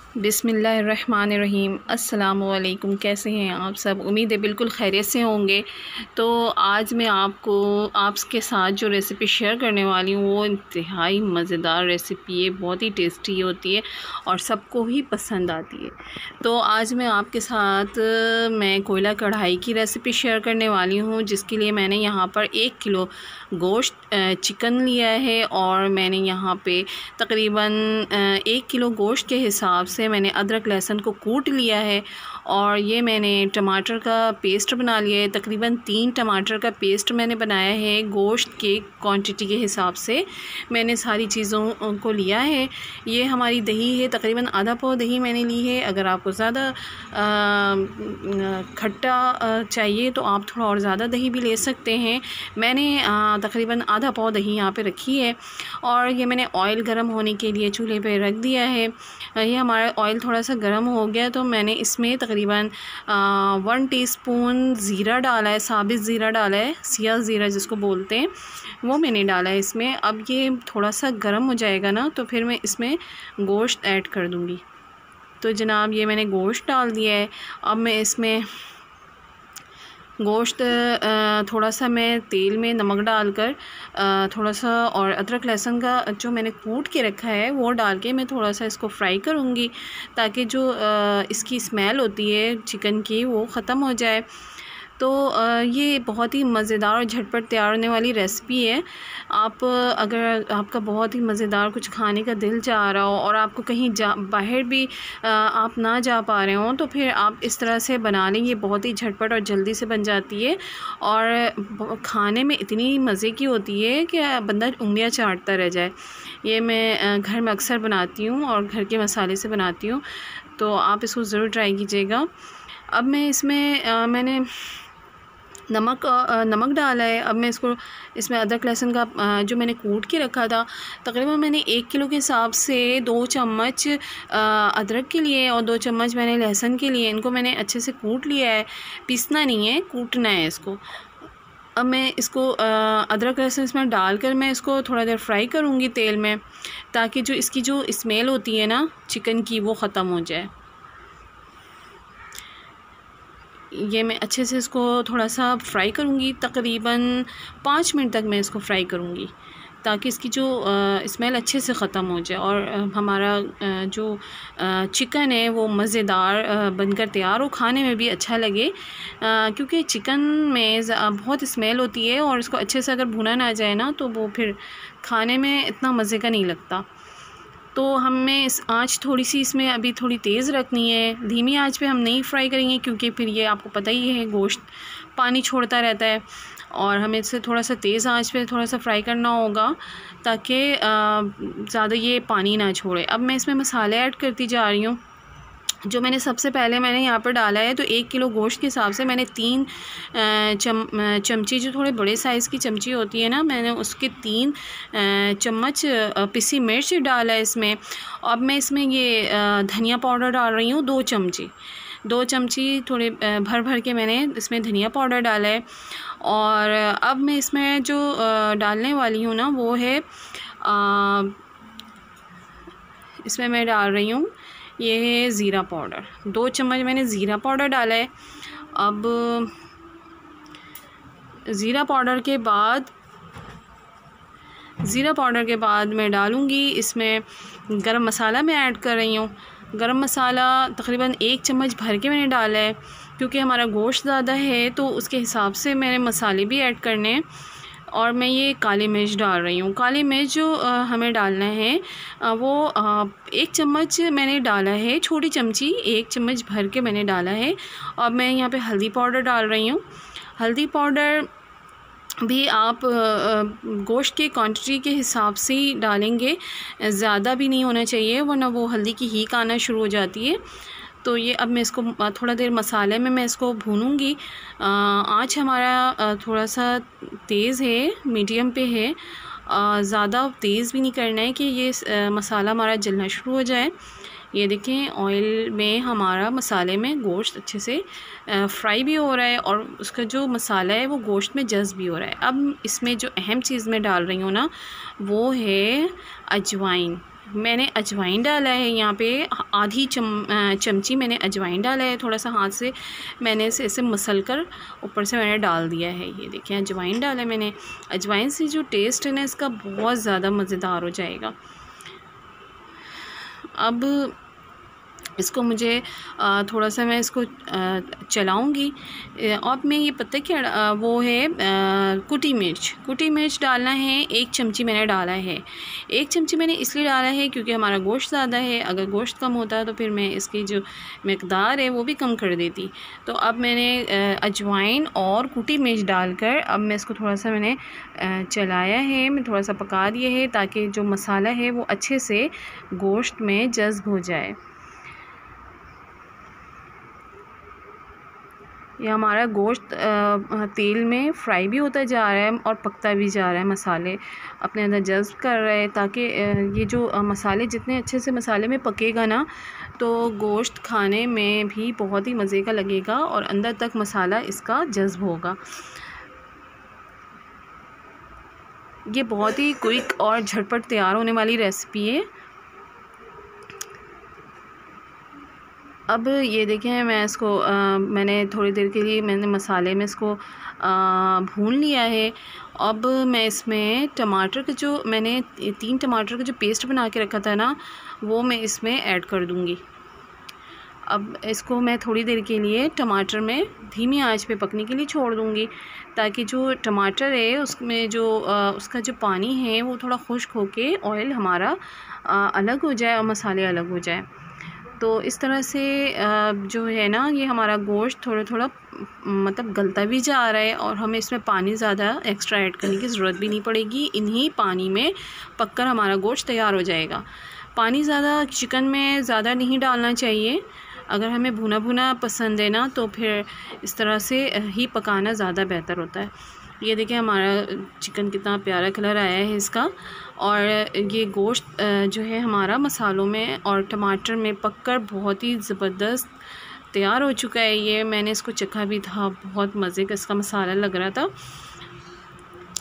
बिस्मिल्लाहिर्रहमानिर्रहीम। अस्सलामुअलैकुम। कैसे हैं आप सब? उम्मीद है बिल्कुल खैरियत से होंगे। तो आज मैं आपके साथ जो रेसिपी शेयर करने वाली हूँ वो इंतहाई मज़ेदार रेसिपी है, बहुत ही टेस्टी होती है और सबको ही पसंद आती है। तो आज मैं आपके साथ मैं कोयला कढ़ाई की रेसिपी शेयर करने वाली हूँ, जिसके लिए मैंने यहाँ पर 1 किलो गोश्त चिकन लिया है और मैंने यहाँ पे तकरीबन 1 किलो गोश्त के हिसाब से मैंने अदरक लहसुन को कूट लिया है और ये मैंने टमाटर का पेस्ट बना लिया है। तकरीबन 3 टमाटर का पेस्ट मैंने बनाया है। गोश्त के क्वांटिटी के हिसाब से मैंने सारी चीज़ों को लिया है। ये हमारी दही है, तकरीबन आधा पाव दही मैंने ली है। अगर आपको ज़्यादा खट्टा चाहिए तो आप थोड़ा और ज़्यादा दही भी ले सकते हैं। मैंने तकरीबन आधा पाव दही यहाँ पे रखी है और ये मैंने ऑयल गर्म होने के लिए चूल्हे पे रख दिया है। ये हमारा ऑयल थोड़ा सा गर्म हो गया तो मैंने इसमें तकरीबन 1 टीस्पून ज़ीरा डाला है, साबित ज़ीरा डाला है, सिया ज़ीरा जिसको बोलते हैं, वो मैंने डाला है इसमें। अब ये थोड़ा सा गर्म हो जाएगा ना तो फिर मैं इसमें गोश्त ऐड कर दूँगी। तो जनाब ये मैंने गोश्त डाल दिया है। अब मैं इसमें गोश्त थोड़ा सा मैं तेल में नमक डालकर थोड़ा सा और अदरक लहसुन का जो मैंने कूट के रखा है वो डाल के मैं थोड़ा सा इसको फ्राई करूँगी, ताकि जो इसकी स्मेल होती है चिकन की वो ख़त्म हो जाए। तो ये बहुत ही मज़ेदार और झटपट तैयार होने वाली रेसिपी है। आप अगर आपका बहुत ही मज़ेदार कुछ खाने का दिल चाह रहा हो और आपको कहीं बाहर भी आप ना जा पा रहे हो तो फिर आप इस तरह से बना लें। ये बहुत ही झटपट और जल्दी से बन जाती है और खाने में इतनी मज़े की होती है कि बंदा उंगलियां चाटता रह जाए। ये मैं घर में अक्सर बनाती हूँ और घर के मसाले से बनाती हूँ, तो आप इसको ज़रूर ट्राई कीजिएगा। अब मैं इसमें मैंने नमक डाला है। अब मैं इसमें अदरक लहसुन का जो मैंने कूट के रखा था, तकरीबन मैंने 1 किलो के हिसाब से 2 चम्मच अदरक के लिए और 2 चम्मच मैंने लहसुन के लिए, इनको मैंने अच्छे से कूट लिया है। पीसना नहीं है, कूटना है इसको। अब मैं इसको अदरक लहसुन इसमें डालकर मैं इसको थोड़ा देर फ्राई करूँगी तेल में, ताकि जो इसकी जो स्मेल होती है ना चिकन की वो ख़त्म हो जाए। ये मैं अच्छे से इसको थोड़ा सा फ्राई करूँगी, तकरीबन 5 मिनट तक मैं इसको फ्राई करूँगी, ताकि इसकी जो स्मेल अच्छे से ख़त्म हो जाए और हमारा जो चिकन है वो मज़ेदार बनकर तैयार हो, खाने में भी अच्छा लगे। क्योंकि चिकन में बहुत स्मेल होती है और इसको अच्छे से अगर भुना ना जाए ना तो वो फिर खाने में इतना मज़े का नहीं लगता। तो हमें इस आँच थोड़ी सी इसमें अभी थोड़ी तेज़ रखनी है, धीमी आंच पे हम नहीं फ्राई करेंगे, क्योंकि फिर ये आपको पता ही है गोश्त पानी छोड़ता रहता है और हमें इसे थोड़ा सा तेज़ आंच पे थोड़ा सा फ्राई करना होगा, ताकि ज़्यादा ये पानी ना छोड़े। अब मैं इसमें मसाले ऐड करती जा रही हूँ। जो मैंने सबसे पहले मैंने यहाँ पर डाला है, तो 1 किलो गोश्त के हिसाब से मैंने 3 चमची, जो थोड़े बड़े साइज़ की चमची होती है ना, मैंने उसके 3 चम्मच पिसी मिर्च डाला है इसमें। अब मैं इसमें ये धनिया पाउडर डाल रही हूँ 2 चमची थोड़े भर भर के मैंने इसमें धनिया पाउडर डाला है। और अब मैं इसमें जो डालने वाली हूँ ना वो है इसमें मैं डाल रही हूँ ये है ज़ीरा पाउडर। 2 चम्मच मैंने ज़ीरा पाउडर डाला है। अब ज़ीरा पाउडर के बाद मैं डालूँगी इसमें गरम मसाला मैं ऐड कर रही हूँ। गरम मसाला तकरीबन 1 चम्मच भर के मैंने डाला है, क्योंकि हमारा गोश्त ज़्यादा है तो उसके हिसाब से मैंने मसाले भी ऐड करने हैं। और मैं ये काली मिर्च डाल रही हूँ। काली मिर्च जो हमें डालना है वो 1 चम्मच मैंने डाला है, छोटी चमची 1 चम्मच भर के मैंने डाला है। और मैं यहाँ पे हल्दी पाउडर डाल रही हूँ। हल्दी पाउडर भी आप गोश्त के क्वांटिटी के हिसाब से ही डालेंगे, ज़्यादा भी नहीं होना चाहिए, वरना वो हल्दी की हीक आना शुरू हो जाती है। तो ये अब मैं इसको थोड़ा देर मसाले में मैं इसको भूनूंगी। आँच हमारा थोड़ा सा तेज़ है, मीडियम पे है, ज़्यादा तेज़ भी नहीं करना है कि ये मसाला हमारा जलना शुरू हो जाए। ये देखें ऑयल में हमारा मसाले में गोश्त अच्छे से फ्राई भी हो रहा है और उसका जो मसाला है वो गोश्त में जज़्ब भी हो रहा है। अब इसमें जो अहम चीज़ मैं डाल रही हूँ ना वो है अजवाइन। मैंने अजवाइन डाला है यहाँ पे, आधी चमची मैंने अजवाइन डाला है। थोड़ा सा हाथ से मैंने इसे ऐसे मसल कर ऊपर से मैंने डाल दिया है। ये देखें अजवाइन डाला है मैंने। अजवाइन से जो टेस्ट है ना इसका बहुत ज़्यादा मज़ेदार हो जाएगा। अब इसको मुझे थोड़ा सा मैं इसको चलाऊँगी। अब मैं ये पता क्या वो है कुटी मिर्च डालना है। 1 चमची मैंने डाला है। 1 चमची मैंने इसलिए डाला है क्योंकि हमारा गोश्त ज़्यादा है। अगर गोश्त कम होता तो फिर मैं इसकी जो मकदार है वो भी कम कर देती। तो अब मैंने अजवाइन और कुटी मिर्च डालकर अब मैं इसको थोड़ा सा मैंने चलाया है, मैं थोड़ा सा पका दिया है ताकि जो मसाला है वो अच्छे से गोश्त में जज़्ब हो जाए। ये हमारा गोश्त तेल में फ्राई भी होता जा रहा है और पकता भी जा रहा है, मसाले अपने अंदर जज़्ब कर रहे हैं ताकि ये जो मसाले जितने अच्छे से मसाले में पकेगा ना तो गोश्त खाने में भी बहुत ही मज़े का लगेगा और अंदर तक मसाला इसका जज़्ब होगा। ये बहुत ही क्विक और झटपट तैयार होने वाली रेसिपी है। अब ये देखें मैं इसको मैंने थोड़ी देर के लिए मैंने मसाले में इसको भून लिया है। अब मैं इसमें टमाटर का जो मैंने 3 टमाटर का जो पेस्ट बना के रखा था ना वो मैं इसमें ऐड कर दूँगी। अब इसको मैं थोड़ी देर के लिए टमाटर में धीमी आंच पे पकने के लिए छोड़ दूँगी ताकि जो टमाटर है उसमें जो उसका जो पानी है वो थोड़ा खुश्क होके ऑयल हमारा अलग हो जाए और मसाले अलग हो जाए। तो इस तरह से जो है ना ये हमारा गोश्त थोड़ा थोड़ा मतलब गलता भी जा रहा है और हमें इसमें पानी ज़्यादा एक्स्ट्रा ऐड करने की ज़रूरत भी नहीं पड़ेगी। इन्हीं पानी में पककर हमारा गोश्त तैयार हो जाएगा। पानी ज़्यादा चिकन में ज़्यादा नहीं डालना चाहिए। अगर हमें भुना भुना पसंद है ना तो फिर इस तरह से ही पकाना ज़्यादा बेहतर होता है। ये देखिए हमारा चिकन कितना प्यारा कलर आया है इसका और ये गोश्त जो है हमारा मसालों में और टमाटर में पककर बहुत ही ज़बरदस्त तैयार हो चुका है। ये मैंने इसको चखा भी था, बहुत मज़े का इसका मसाला लग रहा था।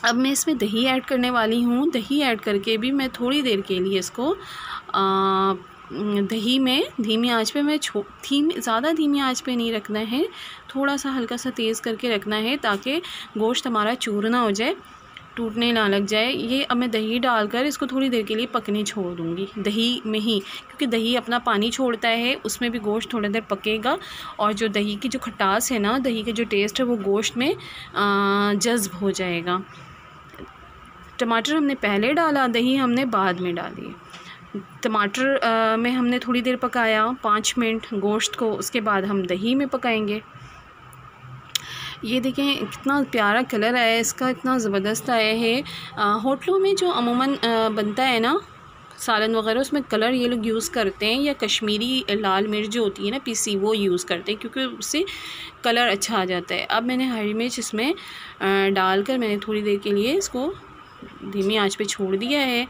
अब मैं इसमें दही ऐड करने वाली हूँ। दही ऐड करके भी मैं थोड़ी देर के लिए इसको दही में धीमी आंच पे मैं ज़्यादा धीमी आंच पे नहीं रखना है, थोड़ा सा हल्का सा तेज़ करके रखना है ताकि गोश्त हमारा चूर ना हो जाए, टूटने ना लग जाए। ये अब मैं दही डालकर इसको थोड़ी देर के लिए पकने छोड़ दूँगी दही में ही, क्योंकि दही अपना पानी छोड़ता है, उसमें भी गोश्त थोड़ी देर पकेगा और जो दही की जो खटास है ना, दही का जो टेस्ट है वो गोश्त में जज़्ब हो जाएगा। टमाटर हमने पहले डाला, दही हमने बाद में डाली। टमाटर में हमने थोड़ी देर पकाया 5 मिनट गोश्त को, उसके बाद हम दही में पकाएंगे। ये देखें कितना प्यारा कलर आया है इसका, इतना ज़बरदस्त आया है। होटलों में जो अमूमन बनता है ना सालन वगैरह, उसमें कलर ये लोग यूज़ करते हैं या कश्मीरी लाल मिर्च जो होती है ना पीसी, वो यूज़ करते हैं क्योंकि उससे कलर अच्छा आ जाता है। अब मैंने हरी मिर्च इसमें डालकर मैंने थोड़ी देर के लिए इसको धीमी आंच पे छोड़ दिया है।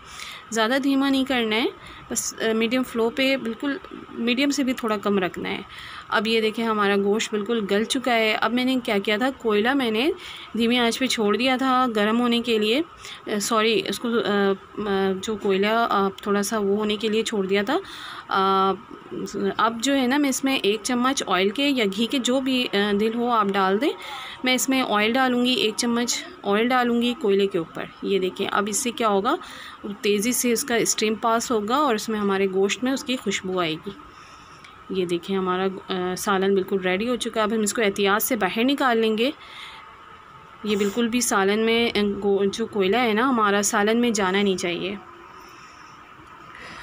ज़्यादा धीमा नहीं करना है, बस मीडियम फ्लो पे, बिल्कुल मीडियम से भी थोड़ा कम रखना है। अब ये देखें हमारा गोश्त बिल्कुल गल चुका है। अब मैंने क्या किया था, कोयला मैंने धीमी आंच पे छोड़ दिया था गर्म होने के लिए, सॉरी उसको जो कोयला थोड़ा सा वो होने के लिए छोड़ दिया था। अब जो है ना मैं इसमें 1 चम्मच ऑयल के या घी के, जो भी दिल हो आप डाल दें। मैं इसमें ऑयल डालूँगी, 1 चम्मच ऑयल डालूँगी कोयले के ऊपर। ये देखें अब इससे क्या होगा, तेज़ी से इसका स्टीम पास होगा और इसमें हमारे गोश्त में उसकी खुशबू आएगी। ये देखें हमारा सालन बिल्कुल रेडी हो चुका है। अब हम इसको एहतियात से बाहर निकाल लेंगे। ये बिल्कुल भी सालन में जो कोयला है ना हमारा सालन में जाना नहीं चाहिए।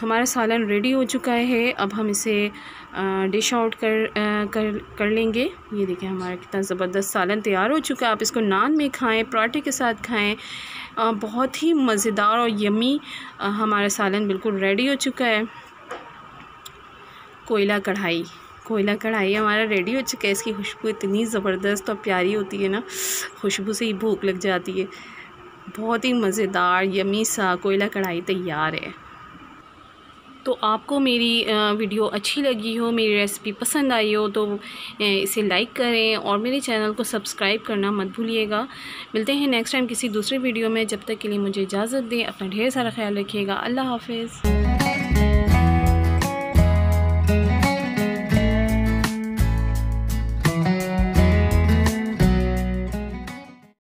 हमारा सालन रेडी हो चुका है। अब हम इसे डिश आउट कर लेंगे। ये देखें हमारा कितना ज़बरदस्त सालन तैयार हो चुका है। आप इसको नान में खाएं, पराठे के साथ खाएं, बहुत ही मज़ेदार और यमी हमारा सालन बिल्कुल रेडी हो चुका है। कोयला कढ़ाई हमारा रेडी हो चुका है। इसकी खुशबू इतनी ज़बरदस्त और प्यारी होती है ना, खुशबू से ही भूख लग जाती है। बहुत ही मज़ेदार यमी सा कोयला कढ़ाई तैयार है। तो आपको मेरी वीडियो अच्छी लगी हो, मेरी रेसिपी पसंद आई हो तो इसे लाइक करें और मेरे चैनल को सब्सक्राइब करना मत भूलिएगा। मिलते हैं नेक्स्ट टाइम किसी दूसरे वीडियो में। जब तक के लिए मुझे इजाज़त दें। अपना ढेर सारा ख्याल रखिएगा। अल्लाह हाफ़िज़।